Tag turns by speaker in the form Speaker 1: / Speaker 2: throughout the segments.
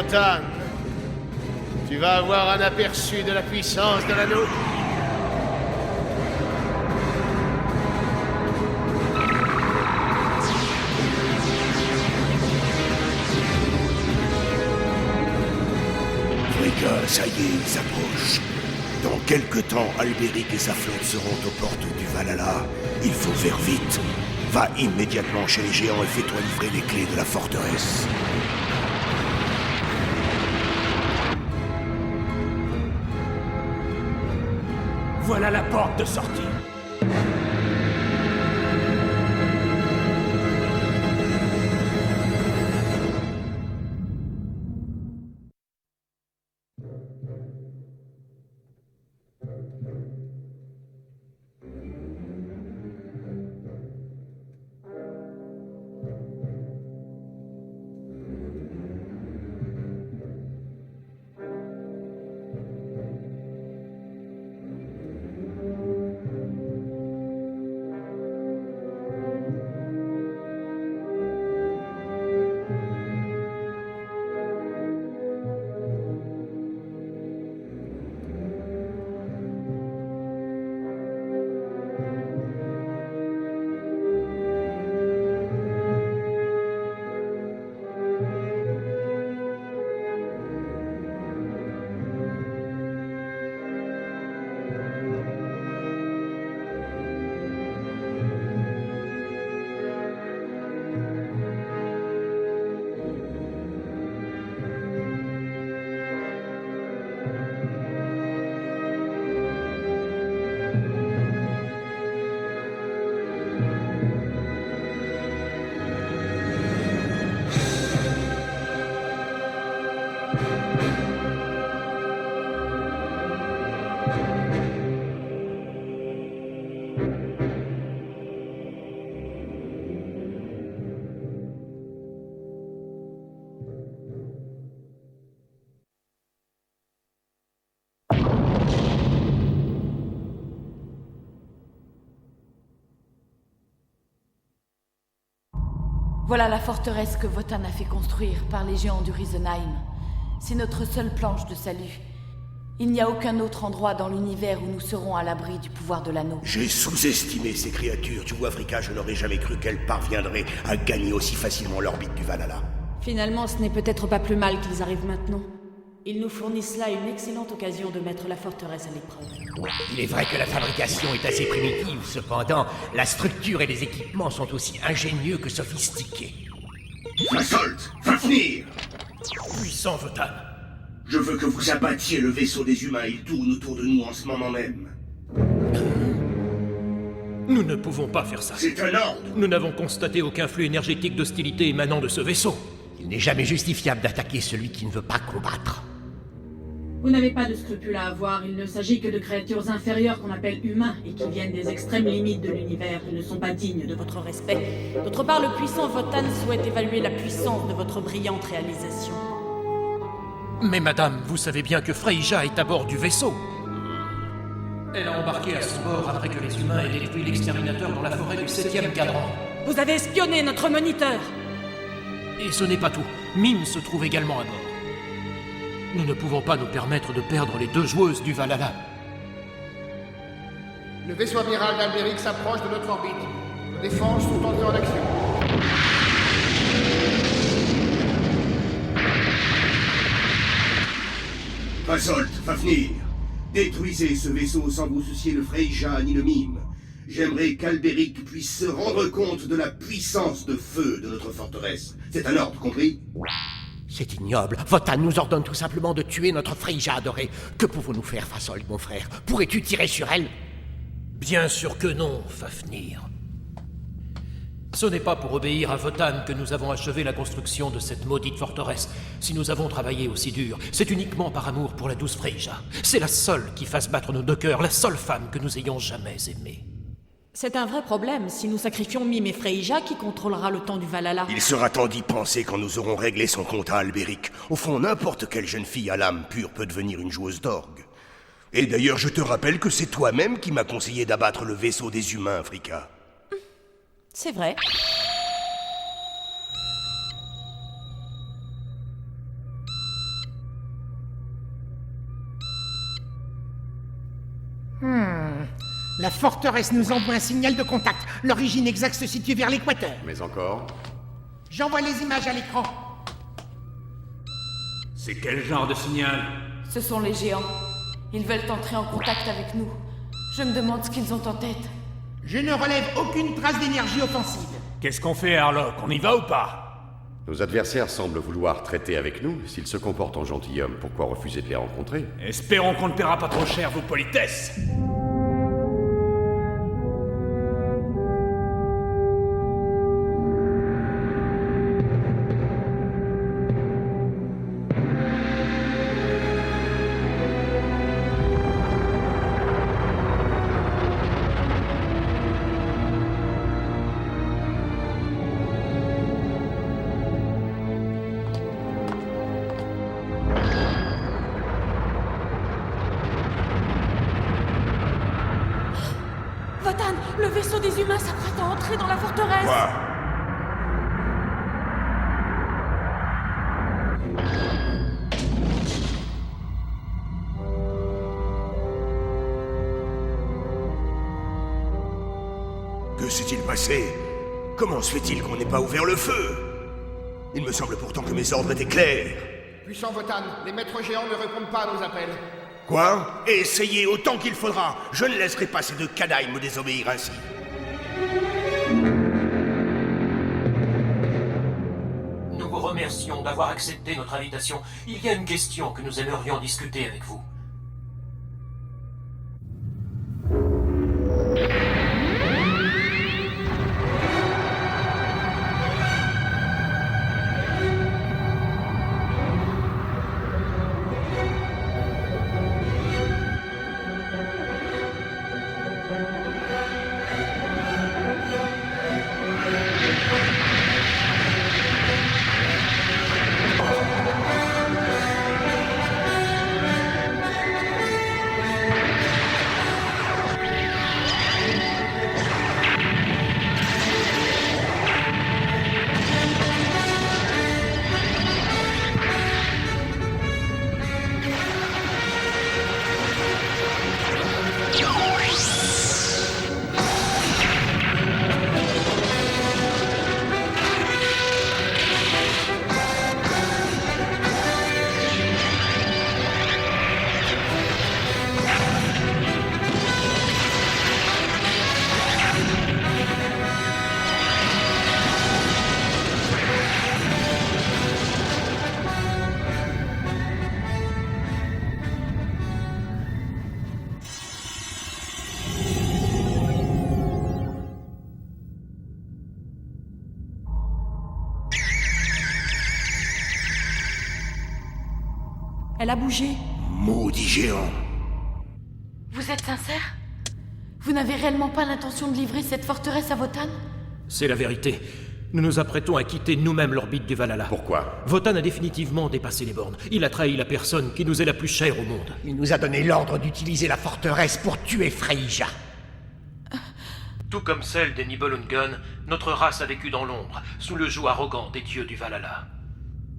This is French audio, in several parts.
Speaker 1: Votann, tu vas avoir un aperçu de la puissance de l'anneau.
Speaker 2: Fricka, ça y est, il s'approche. Dans quelque temps, Albéric et sa flotte seront aux portes du Valhalla. Il faut faire vite. Va immédiatement chez les géants et fais-toi livrer les clés de la forteresse.
Speaker 3: Voilà la porte de sortie.
Speaker 4: Voilà la forteresse que Votann a fait construire par les géants du Risenheim. C'est notre seule planche de salut. Il n'y a aucun autre endroit dans l'univers où nous serons à l'abri du pouvoir de l'anneau.
Speaker 2: J'ai sous-estimé ces créatures. Tu vois, Fricka, je n'aurais jamais cru qu'elles parviendraient à gagner aussi facilement l'orbite du Valhalla.
Speaker 5: Finalement, ce n'est peut-être pas plus mal qu'ils arrivent maintenant. Ils nous fournissent là une excellente occasion de mettre la forteresse à l'épreuve.
Speaker 3: Il est vrai que la fabrication est assez primitive, cependant, la structure et les équipements sont aussi ingénieux que sophistiqués.
Speaker 2: Fasolt, Fafnir!
Speaker 3: Puissant Votann.
Speaker 2: Je veux que vous abattiez le vaisseau des humains. Il tourne autour de nous en ce moment même.
Speaker 6: Nous ne pouvons pas faire ça.
Speaker 2: C'est un ordre!
Speaker 6: Nous n'avons constaté aucun flux énergétique d'hostilité émanant de ce vaisseau.
Speaker 3: Il n'est jamais justifiable d'attaquer celui qui ne veut pas combattre.
Speaker 5: Vous n'avez pas de scrupules à avoir, il ne s'agit que de créatures inférieures qu'on appelle humains et qui viennent des extrêmes limites de l'univers. Ils ne sont pas dignes de votre respect. D'autre part, le puissant Votann souhaite évaluer la puissance de votre brillante réalisation.
Speaker 6: Mais madame, vous savez bien que Freyja est à bord du vaisseau. Elle a embarqué à son bord après que les humains aient détruit l'exterminateur dans la forêt du 7e cadran.
Speaker 5: Vous avez espionné notre moniteur!
Speaker 6: Et ce n'est pas tout. Mime se trouve également à bord. Nous ne pouvons pas nous permettre de perdre les deux joueuses du Valhalla.
Speaker 1: Le vaisseau amiral d'Albéric s'approche de notre orbite. Nos défenses sont entrées en action.
Speaker 2: Fasolt, Fafnir! Détruisez ce vaisseau sans vous soucier de Freyja ni de Mime. J'aimerais qu'Albéric puisse se rendre compte de la puissance de feu de notre forteresse. C'est un ordre, compris?
Speaker 3: C'est ignoble. Votann nous ordonne tout simplement de tuer notre Freyja adorée. Que pouvons-nous faire, Fasolt, mon frère? Pourrais-tu tirer sur elle?
Speaker 6: Bien sûr que non, Fafnir. Ce n'est pas pour obéir à Votann que nous avons achevé la construction de cette maudite forteresse. Si nous avons travaillé aussi dur, c'est uniquement par amour pour la douce Freyja. C'est la seule qui fasse battre nos deux cœurs, la seule femme que nous ayons jamais aimée.
Speaker 5: C'est un vrai problème. Si nous sacrifions Mime et Freyja, qui contrôlera le temps du Valhalla?
Speaker 2: Il sera temps d'y penser quand nous aurons réglé son compte à Albéric. Au fond, n'importe quelle jeune fille à l'âme pure peut devenir une joueuse d'orgue. Et d'ailleurs, je te rappelle que c'est toi-même qui m'as conseillé d'abattre le vaisseau des humains, Fricka.
Speaker 5: C'est vrai.
Speaker 7: La forteresse nous envoie un signal de contact. L'origine exacte se situe vers l'équateur.
Speaker 8: Mais encore?
Speaker 7: J'envoie les images à l'écran.
Speaker 9: C'est quel genre de signal?
Speaker 4: Ce sont les géants. Ils veulent entrer en contact avec nous. Je me demande ce qu'ils ont en tête.
Speaker 7: Je ne relève aucune trace d'énergie offensive.
Speaker 9: Qu'est-ce qu'on fait, Harlock? On y va ou pas?
Speaker 8: Nos adversaires semblent vouloir traiter avec nous. S'ils se comportent en gentilshommes, pourquoi refuser de les rencontrer?
Speaker 9: Espérons qu'on ne paiera pas trop cher vos politesses.
Speaker 4: Votan, le vaisseau des humains s'apprête à entrer dans la forteresse.
Speaker 2: Quoi? Que s'est-il passé? Comment se fait-il qu'on n'ait pas ouvert le feu? Il me semble pourtant que mes ordres étaient clairs.
Speaker 1: Puissant Votan, les maîtres géants ne répondent pas à nos appels.
Speaker 2: Quoi? Essayez autant qu'il faudra. Je ne laisserai pas ces deux canailles me désobéir ainsi.
Speaker 6: Nous vous remercions d'avoir accepté notre invitation. Il y a une question que nous aimerions discuter avec vous.
Speaker 5: Elle a bougé.
Speaker 2: Maudit géant.
Speaker 4: Vous êtes sincère? Vous n'avez réellement pas l'intention de livrer cette forteresse à Votan?
Speaker 6: C'est la vérité. Nous nous apprêtons à quitter nous-mêmes l'orbite du Valhalla.
Speaker 8: Pourquoi?
Speaker 6: Votan a définitivement dépassé les bornes. Il a trahi la personne qui nous est la plus chère au monde.
Speaker 3: Il nous a donné l'ordre d'utiliser la forteresse pour tuer Freyja.
Speaker 6: Tout comme celle des Nibelungen, notre race a vécu dans l'ombre, sous le joug arrogant des dieux du Valhalla.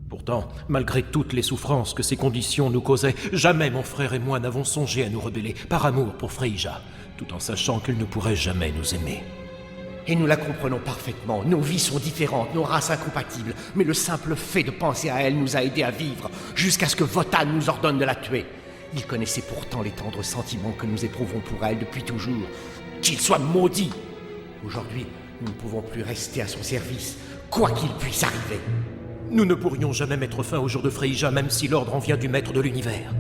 Speaker 6: Pourtant, malgré toutes les souffrances que ces conditions nous causaient, jamais mon frère et moi n'avons songé à nous rebeller, par amour pour Freyja, tout en sachant qu'il ne pourrait jamais nous aimer.
Speaker 3: Et nous la comprenons parfaitement. Nos vies sont différentes, nos races incompatibles. Mais le simple fait de penser à elle nous a aidés à vivre, jusqu'à ce que Votan nous ordonne de la tuer. Il connaissait pourtant les tendres sentiments que nous éprouvons pour elle depuis toujours. Qu'il soit maudit! Aujourd'hui, nous ne pouvons plus rester à son service, quoi qu'il puisse arriver.
Speaker 6: Nous ne pourrions jamais mettre fin au jour de Freyja, même si l'ordre en vient du maître de l'univers.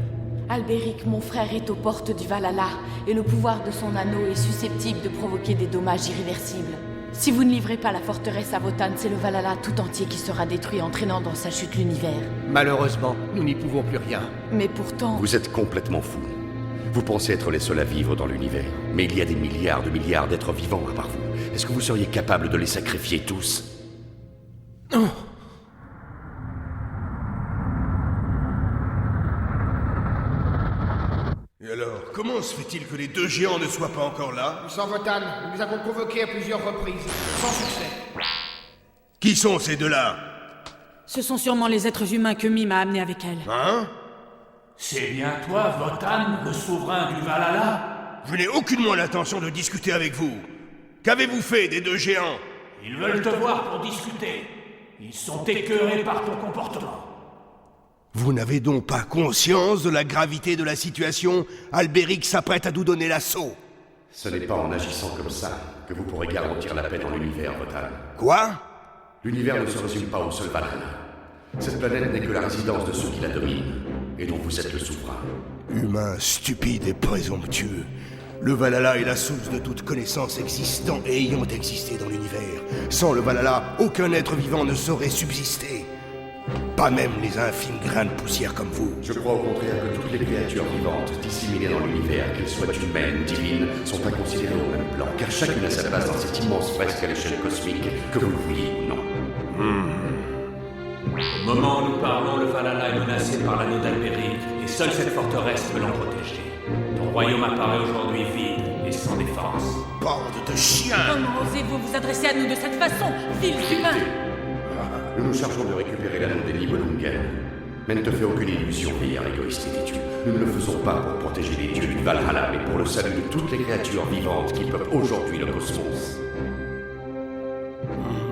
Speaker 4: Albéric, mon frère, est aux portes du Valhalla, et le pouvoir de son anneau est susceptible de provoquer des dommages irréversibles. Si vous ne livrez pas la forteresse à Votan, c'est le Valhalla tout entier qui sera détruit, entraînant dans sa chute l'univers.
Speaker 3: Malheureusement, nous n'y pouvons plus rien.
Speaker 4: Mais pourtant...
Speaker 8: Vous êtes complètement fou. Vous pensez être les seuls à vivre dans l'univers, mais il y a des milliards de milliards d'êtres vivants à part vous. Est-ce que vous seriez capable de les sacrifier tous?
Speaker 6: Oh.
Speaker 2: Et alors, comment se fait-il que les deux géants ne soient pas encore là?
Speaker 1: Puissant Votan, nous les avons convoqués à plusieurs reprises, sans succès.
Speaker 2: Qui sont ces deux-là?
Speaker 5: Ce sont sûrement les êtres humains que Mime a amenés avec elle.
Speaker 2: Hein?
Speaker 9: C'est bien toi, Votan, le souverain du Valhalla?
Speaker 2: Je n'ai aucunement l'intention de discuter avec vous. Qu'avez-vous fait des deux géants?
Speaker 9: Ils veulent te voir pour discuter. Ils sont écœurés par ton comportement.
Speaker 2: Vous n'avez donc pas conscience de la gravité de la situation? Albéric s'apprête à nous donner l'assaut.
Speaker 8: Ce n'est pas en agissant comme ça que vous pourrez garantir la paix dans l'univers, Votan.
Speaker 2: Quoi?
Speaker 8: L'univers ne se résume pas au seul Valhalla. Cette planète n'est que la résidence de ceux qui la dominent, et dont vous êtes le souverain.
Speaker 2: Humain stupide et présomptueux. Le Valhalla est la source de toute connaissance existant et ayant existé dans l'univers. Sans le Valhalla, aucun être vivant ne saurait subsister. Pas même les infimes grains de poussière comme vous.
Speaker 8: Je crois au contraire que toutes les créatures vivantes disséminées dans l'univers, qu'elles soient humaines ou divines, sont à considérer au même plan, car chacune a sa place dans cette immense fresque à l'échelle cosmique, que vous le vouliez ou non.
Speaker 9: Au moment où nous parlons, le Valhalla est menacé par l'anneau d'Albéric, et seule cette forteresse peut l'en protéger. Ton royaume apparaît aujourd'hui vide et sans défense.
Speaker 2: Bande de chiens!
Speaker 4: Comment osez-vous vous adresser à nous de cette façon, vils humains?
Speaker 8: Nous nous chargeons de récupérer l'anneau des Nibelungen. Mais ne te fais aucune illusion, vieillard égoïste et têtu. Nous ne le faisons pas pour protéger les dieux du Valhalla, mais pour le salut de toutes les créatures vivantes qui peuplent aujourd'hui le cosmos.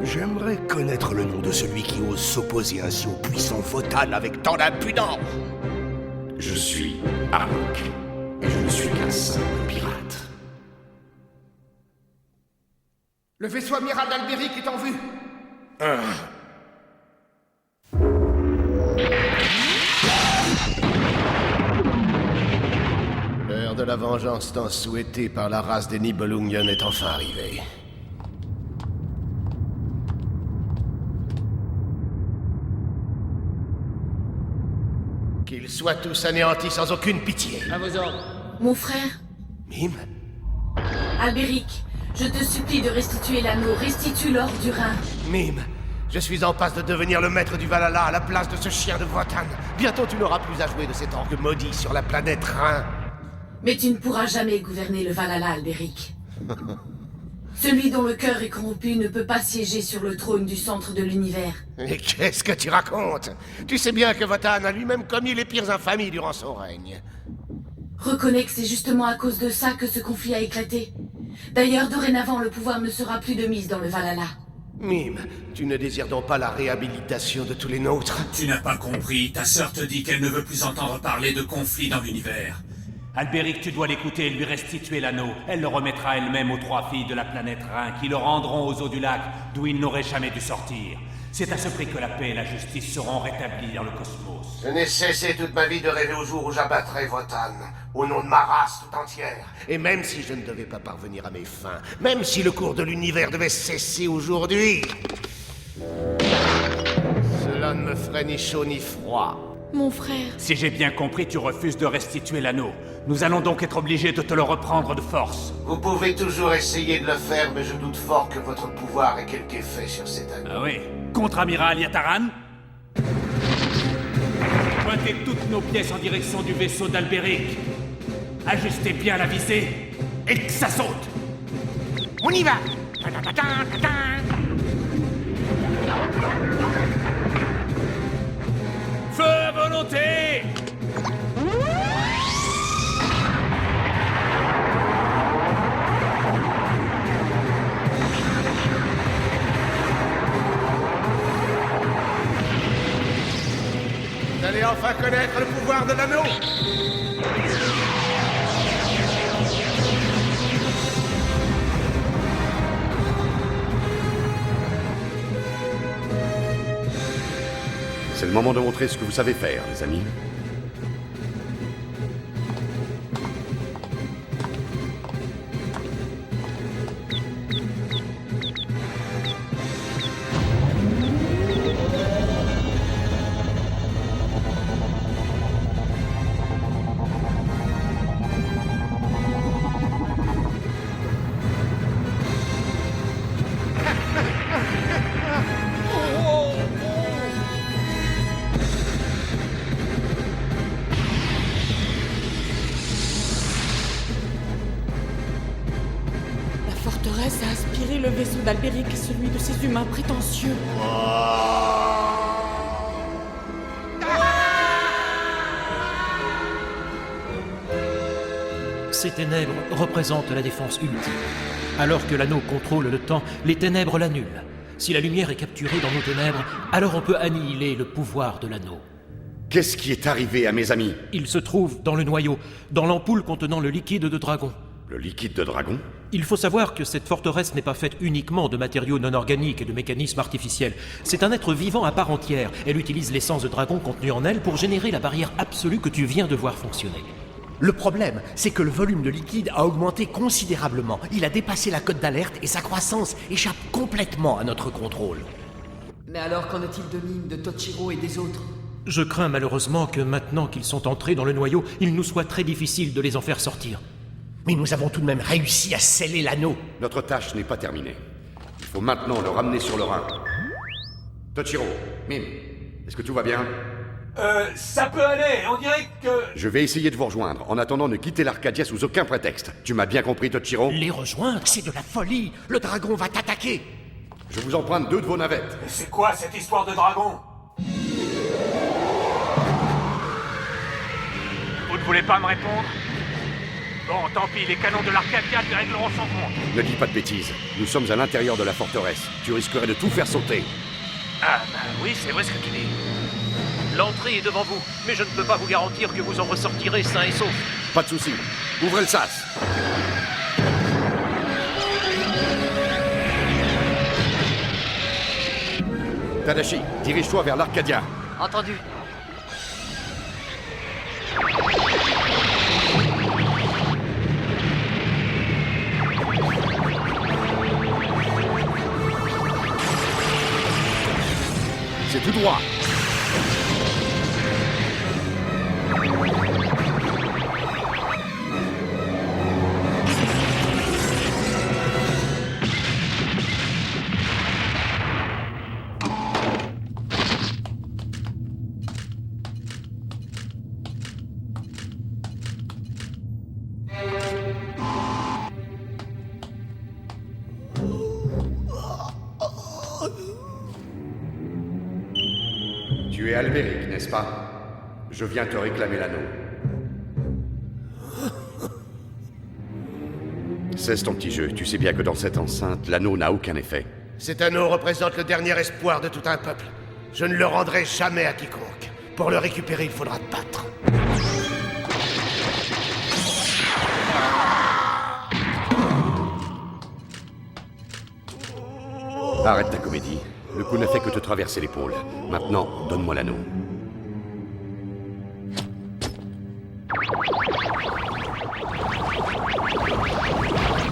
Speaker 2: J'aimerais connaître le nom de celui qui ose s'opposer ainsi au puissant Votan avec tant d'impudence.
Speaker 8: Je suis Arlok, et je ne suis qu'un simple pirate.
Speaker 3: Le vaisseau amiral d'Albéric est en vue. L'heure de la vengeance tant souhaitée par la race des Nibelungen est enfin arrivée. Qu'ils soient tous anéantis sans aucune pitié.
Speaker 1: À vos ordres.
Speaker 4: Mon frère,
Speaker 2: Mime?
Speaker 4: Albéric, je te supplie de restituer l'anneau, restitue l'or du Rhin.
Speaker 3: Mime, je suis en passe de devenir le maître du Valhalla à la place de ce chien de Votan. Bientôt tu n'auras plus à jouer de cet orgue maudit sur la planète Rhin.
Speaker 4: Mais tu ne pourras jamais gouverner le Valhalla, Albéric. Celui dont le cœur est corrompu ne peut pas siéger sur le trône du centre de l'univers.
Speaker 3: Mais qu'est-ce que tu racontes? Tu sais bien que Votan a lui-même commis les pires infamies durant son règne.
Speaker 4: Reconnais que c'est justement à cause de ça que ce conflit a éclaté. D'ailleurs, dorénavant, le pouvoir ne sera plus de mise dans le Valhalla.
Speaker 3: Mime, tu ne désires donc pas la réhabilitation de tous les nôtres?
Speaker 9: Tu n'as pas compris. Ta sœur te dit qu'elle ne veut plus entendre parler de conflit dans l'univers. Albéric, tu dois l'écouter et lui restituer l'anneau. Elle le remettra elle-même aux 3 filles de la planète Rhin qui le rendront aux eaux du lac, d'où il n'aurait jamais dû sortir. C'est à ce prix que la paix et la justice seront rétablies dans le cosmos.
Speaker 3: Je n'ai cessé toute ma vie de rêver au jour où j'abattrai Votan, au nom de ma race tout entière. Et même si je ne devais pas parvenir à mes fins, même si le cours de l'univers devait cesser aujourd'hui, cela ne me ferait ni chaud ni froid.
Speaker 4: Mon frère,
Speaker 9: Si j'ai bien compris, tu refuses de restituer l'anneau. Nous allons donc être obligés de te le reprendre de force.
Speaker 3: Vous pouvez toujours essayer de le faire, mais je doute fort que votre pouvoir ait quelque effet sur cet anneau.
Speaker 9: Ah oui? Contre-amiral Yataran? Pointez toutes nos pièces en direction du vaisseau d'Albéric. Ajustez bien la visée et que ça saute.
Speaker 7: On y va.
Speaker 9: Feu à volonté!
Speaker 3: Vous allez enfin connaître le pouvoir de l'anneau.
Speaker 8: C'est le moment de montrer ce que vous savez faire, les amis.
Speaker 4: la forteresse a aspiré le vaisseau d'Albéric et celui de ses humains prétentieux.
Speaker 6: Ces ténèbres représentent la défense ultime. Alors que l'anneau contrôle le temps, les ténèbres l'annulent. Si la lumière est capturée dans nos ténèbres, alors on peut annihiler le pouvoir de l'anneau.
Speaker 8: Qu'est-ce qui est arrivé à mes amis?
Speaker 6: Il se trouve dans le noyau, dans l'ampoule contenant le liquide de dragon.
Speaker 8: Le liquide de dragon?
Speaker 6: Il faut savoir que cette forteresse n'est pas faite uniquement de matériaux non organiques et de mécanismes artificiels. C'est un être vivant à part entière. Elle utilise l'essence de dragon contenue en elle pour générer la barrière absolue que tu viens de voir fonctionner.
Speaker 3: Le problème, c'est que le volume de liquide a augmenté considérablement. Il a dépassé la cote d'alerte et sa croissance échappe complètement à notre contrôle.
Speaker 10: Mais alors, qu'en est-il de Mime, de Toshiro et des autres?
Speaker 6: Je crains malheureusement que maintenant qu'ils sont entrés dans le noyau, il nous soit très difficile de les en faire sortir.
Speaker 3: Mais nous avons tout de même réussi à sceller l'anneau.
Speaker 8: Notre tâche n'est pas terminée. Il faut maintenant le ramener sur le Rhin. Toshiro, Mime, est-ce que tout va bien?
Speaker 9: Ça peut aller, on dirait que...
Speaker 8: Je vais essayer de vous rejoindre. En attendant, ne quittez l'Arcadia sous aucun prétexte. Tu m'as bien compris, Toshiro?
Speaker 3: Les rejoindre, c'est de la folie. Le dragon va t'attaquer.
Speaker 8: Je vous emprunte 2 de vos navettes.
Speaker 9: Mais c'est quoi cette histoire de dragon? Vous ne voulez pas me répondre? Bon, tant pis, les canons de l'Arcadia régleront son compte.
Speaker 8: Ne dis pas de bêtises. Nous sommes à l'intérieur de la forteresse. Tu risquerais de tout faire sauter.
Speaker 6: Ah, bah oui, c'est vrai ce que tu dis. L'entrée est devant vous, mais je ne peux pas vous garantir que vous en ressortirez sain et sauf.
Speaker 8: Pas de souci. Ouvrez le sas. Tadashi, dirige-toi vers l'Arcadia.
Speaker 10: Entendu.
Speaker 8: C'est tout droit. Tu es Albéric, n'est-ce pas? Je viens te réclamer l'anneau. Cesse ton petit jeu. Tu sais bien que dans cette enceinte, l'anneau n'a aucun effet.
Speaker 1: Cet anneau représente le dernier espoir de tout un peuple. Je ne le rendrai jamais à quiconque. Pour le récupérer, il faudra te battre.
Speaker 8: Arrête ta comédie. Le coup n'a fait que te traverser l'épaule. Maintenant, donne-moi l'anneau.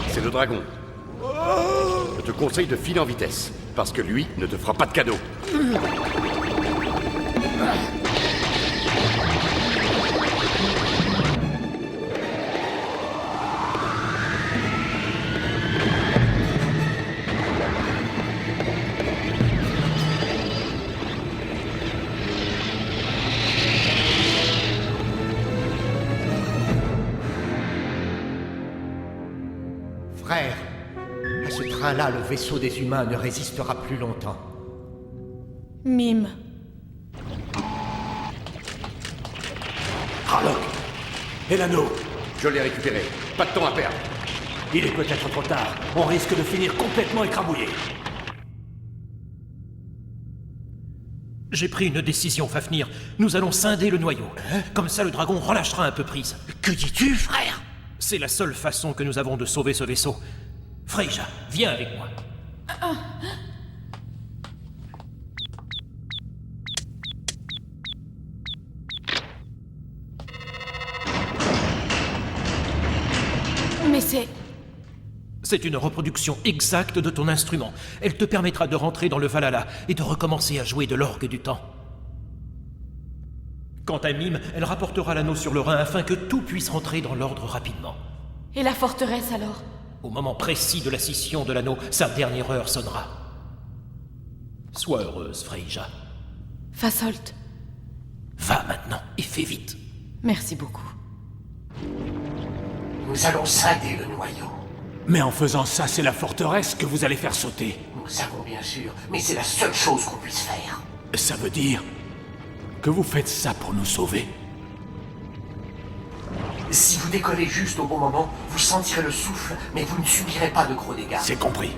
Speaker 8: C'est le dragon. Je te conseille de filer en vitesse, parce que lui ne te fera pas de cadeau.
Speaker 3: Frère, à ce train-là, le vaisseau des humains ne résistera plus longtemps.
Speaker 4: Mime.
Speaker 9: Harlock! Et l'anneau?
Speaker 8: Je l'ai récupéré. Pas de temps à perdre.
Speaker 9: Il est peut-être trop tard. On risque de finir complètement écrabouillé.
Speaker 6: J'ai pris une décision, Fafnir. Nous allons scinder le noyau. Comme ça, le dragon relâchera un peu prise.
Speaker 3: Que dis-tu, frère?
Speaker 6: C'est la seule façon que nous avons de sauver ce vaisseau. Freyja, viens avec moi.
Speaker 4: Mais c'est...
Speaker 6: C'est une reproduction exacte de ton instrument. Elle te permettra de rentrer dans le Valhalla et de recommencer à jouer de l'orgue du temps. Quant à Mime, elle rapportera l'anneau sur le Rhin afin que tout puisse rentrer dans l'ordre rapidement.
Speaker 4: Et la forteresse alors?
Speaker 6: Au moment précis de la scission de l'anneau, sa dernière heure sonnera. Sois heureuse, Freyja.
Speaker 4: Fasolt.
Speaker 6: Va maintenant et fais vite.
Speaker 4: Merci beaucoup.
Speaker 11: Nous allons scinder le noyau.
Speaker 9: Mais en faisant ça, c'est la forteresse que vous allez faire sauter.
Speaker 11: Nous savons bien sûr, mais c'est la seule chose qu'on puisse faire.
Speaker 9: Ça veut dire que vous faites ça pour nous sauver?
Speaker 11: Si vous décollez juste au bon moment, vous sentirez le souffle, mais vous ne subirez pas de gros dégâts.
Speaker 6: C'est compris.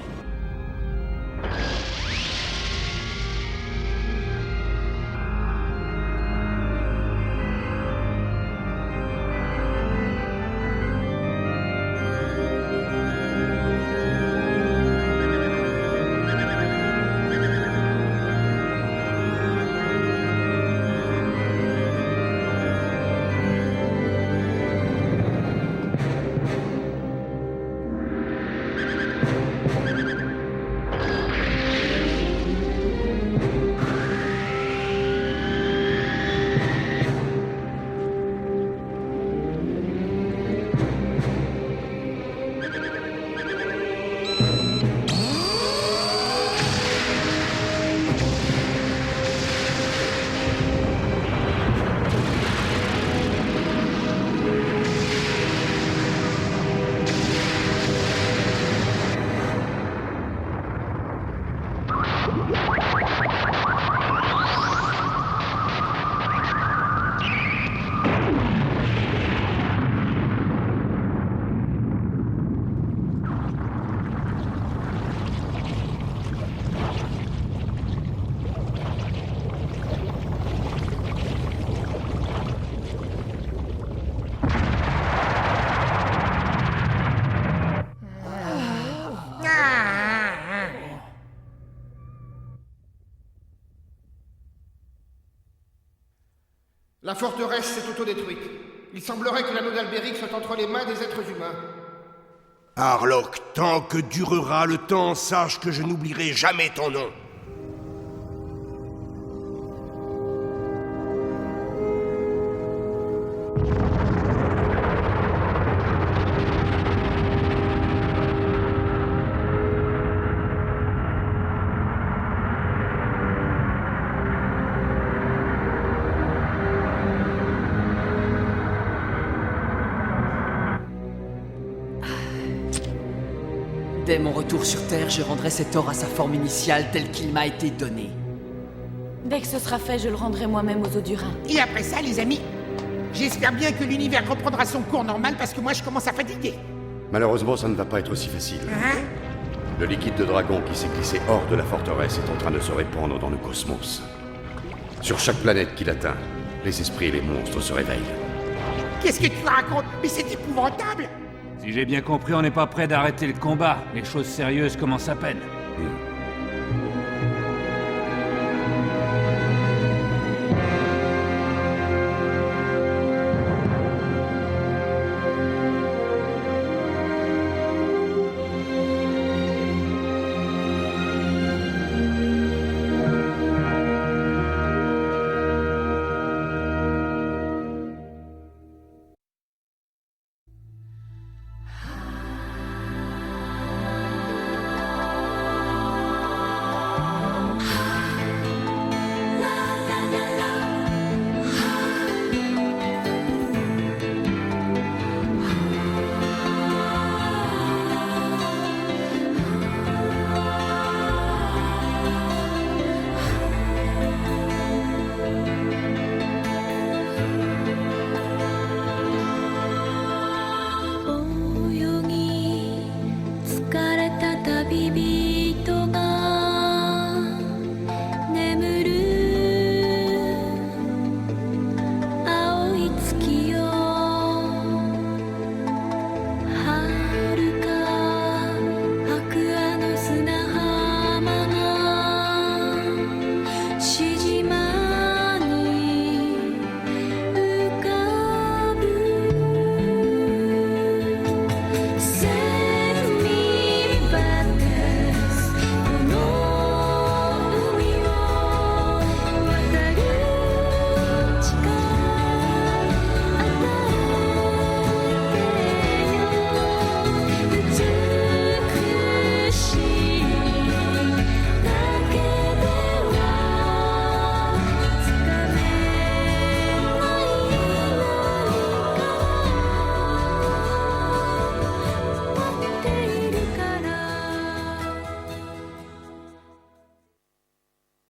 Speaker 12: La forteresse s'est autodétruite. Il semblerait que l'anneau d'Albéric soit entre les mains des êtres humains.
Speaker 2: Harlock, tant que durera le temps, sache que je n'oublierai jamais ton nom.
Speaker 10: Dès mon retour sur Terre, je rendrai cet or à sa forme initiale telle qu'il m'a été donné.
Speaker 4: Dès que ce sera fait, je le rendrai moi-même aux Odurins.
Speaker 7: Et après ça, les amis, j'espère bien que l'univers reprendra son cours normal parce que moi je commence à fatiguer.
Speaker 8: Malheureusement, ça ne va pas être aussi facile.
Speaker 7: Hein?
Speaker 8: Le liquide de dragon qui s'est glissé hors de la forteresse est en train de se répandre dans le cosmos. Sur chaque planète qu'il atteint, les esprits et les monstres se réveillent.
Speaker 7: Qu'est-ce que tu racontes? Mais c'est épouvantable!
Speaker 9: Si j'ai bien compris, on n'est pas prêt d'arrêter le combat. Les choses sérieuses commencent à peine.